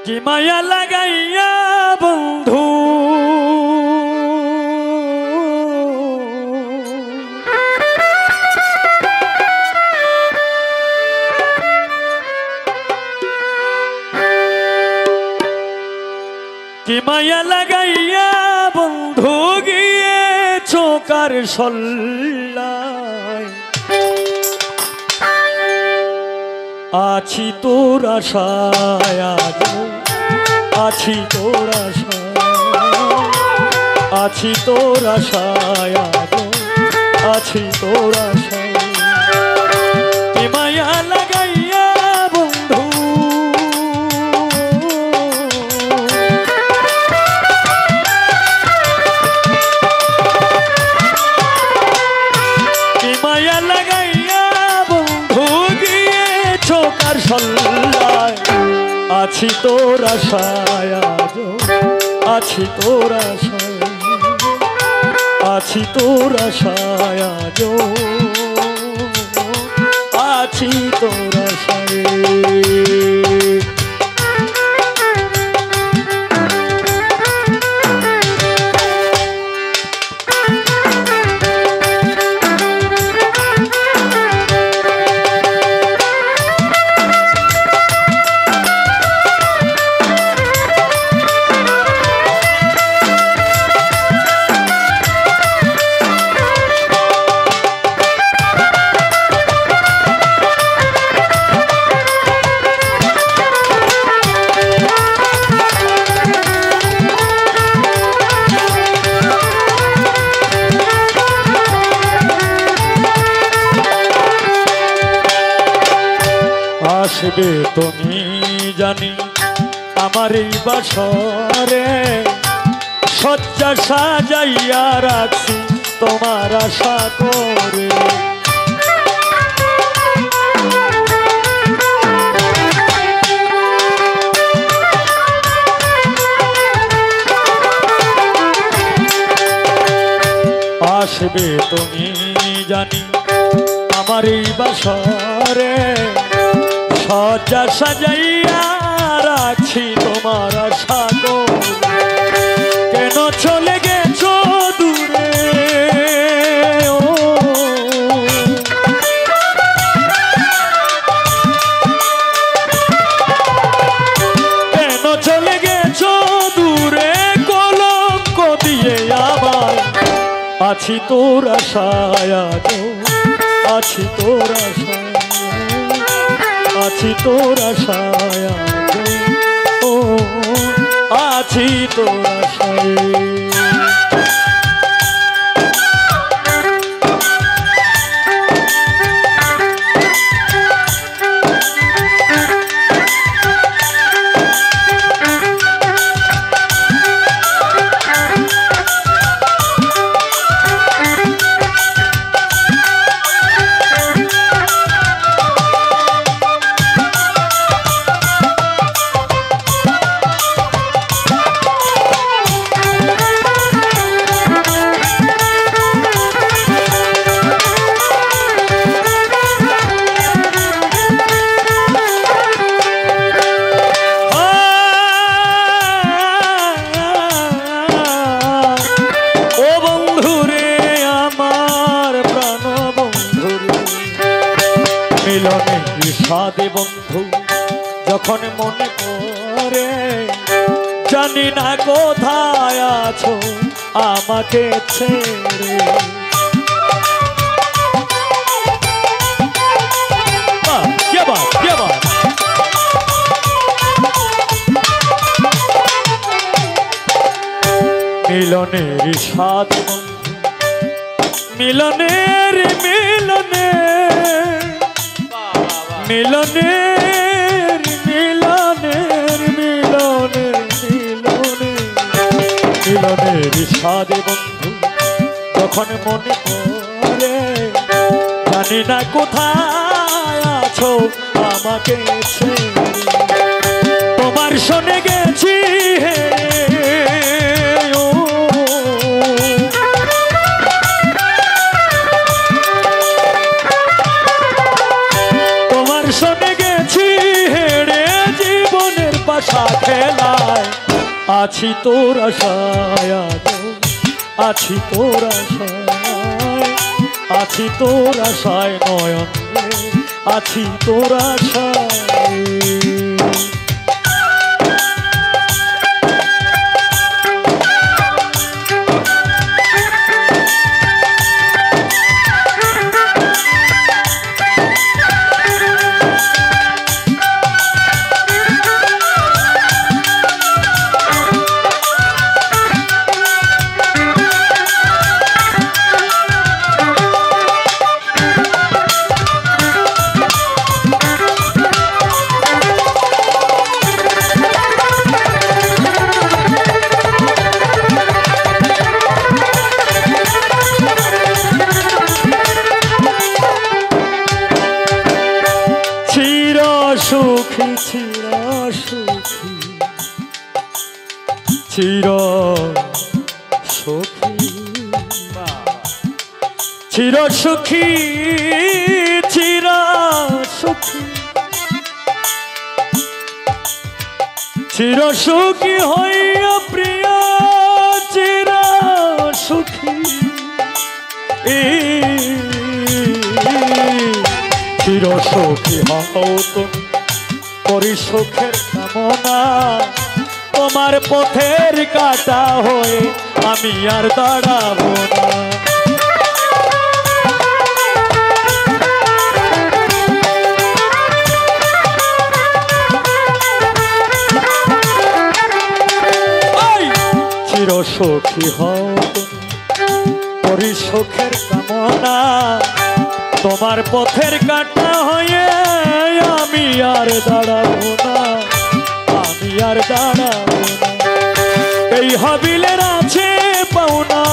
কি মায়া লাগাইয়া বন্ধু কি মায়া লাগাইয়া বন্ধু গিয়েছো কার সল্লায় আছি তোর আশায় আজ আছি তোর আশায় আছি তোর আশায় আজ আছি তোর আশায় কি মায়া লাগাইয়া বন্ধু কি মায়া লাগাইয়া বন্ধু গিয়েছো কার সল্লায় আছি তোর আশায় আজ আছি তোর আশায় আছি তোর আশায় আজ আছি তোর আশায় আসবে তুমি জানি আমার এই বাসরে শয্যা সাজাইয়া রাখছি তোমার আশা করে আসবে তুমি জানি আমার এই বাসরে শয্যা সাজাইয়া রাখছি তোমার আশা করে কেন চলে গেছো দূরে কেন চলে গেছো দূরে কলঙ্ক দিয়ে আবার আছি তোর আশায় আজ আছি তোর আশায় আছি তোর আশায় ও আছি তোর আশায় মিলনে বিষাদে বন্ধু যখন মনে পড়ে জানি না কোথায় আছো আমাকে ছেড়ে মিলনের সাথ বন্ধু মিলনের মিলনে মিলনের মিলনের মিলনের মিলনের মিলনের সাথে বন্ধু যখন মনে পড়ে জানি না কোথায় আছো আমাকে ছেড়ে তোমার শোনে গেছি হে শোনে গেছি হেড়ে জীবনের পাশা খেলায় আছি তোর আশায় আছি তোর আশায় আছি তোর আশায় নয়ন আছি তোর আশায় সুখী চির সুখী চির সুখী চির সুখী চির সুখী হইয়া প্রিয়া চির সুখী চির সুখী হও তুমি করি সুখের কামনা তোমার পথের কাটা হয়ে আমি আর দাঁড়াবো না চির সুখী হও করি সুখের কামনা তোমার পথের কাটা হয়ে আমি আর দাঁড়াবো না আমি আর দাঁড়াবো না এই হাবিলের আছে পাওনা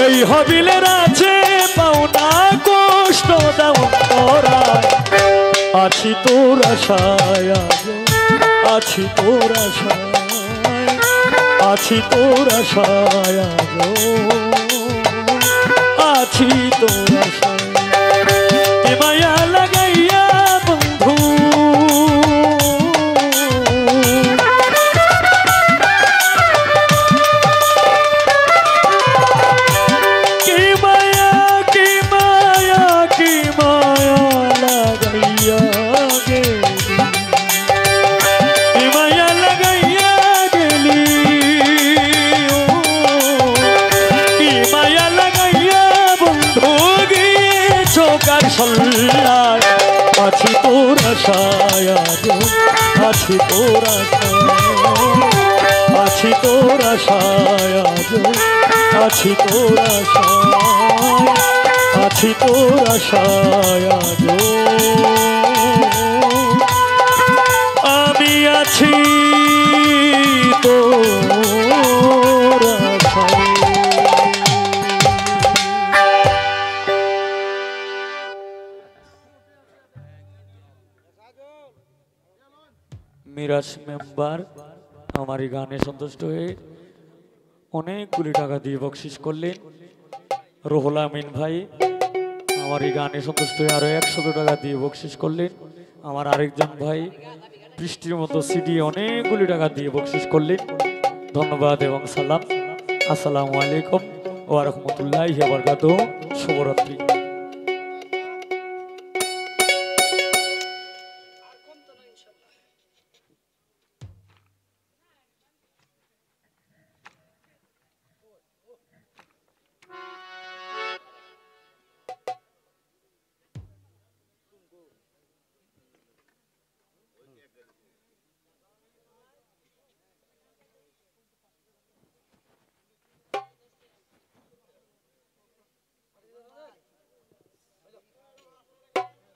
এই হাবিলের আছে পাওনা কষ্ট দাও তোরা আছি তোর আশায় আছি তোর আশায় আছি তোর আশায় আছি তোর আশায় মায়া লাগাইয়া বন্ধু কি মায়া কি মায়া কি মায়া লাগাইয়া আছি তোর আশায় আছি তোর আশায় আছি তোর আশায় আছি তোর আশায় আছি তোর আশায় আমি আছি তোর আশায় মিরাজ মেম্বার আমার এই গানে সন্তুষ্ট হয়ে অনেকগুলি টাকা দিয়ে বকশিস করলেন রুহুল আমিন ভাই আমার এই গানে সন্তুষ্ট হয়ে আরো 100 টাকা দিয়ে বকশিস করলেন আমার আরেকজন ভাই বৃষ্টির মতো সিডি অনেকগুলি টাকা দিয়ে বকশিস করলেন ধন্যবাদ এবং সালাম আসসালামু আলাইকুম ওয়া রাহমাতুল্লাহি ওয়া বারাকাতুহু শুভরাত্রি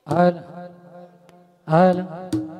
هلا هلا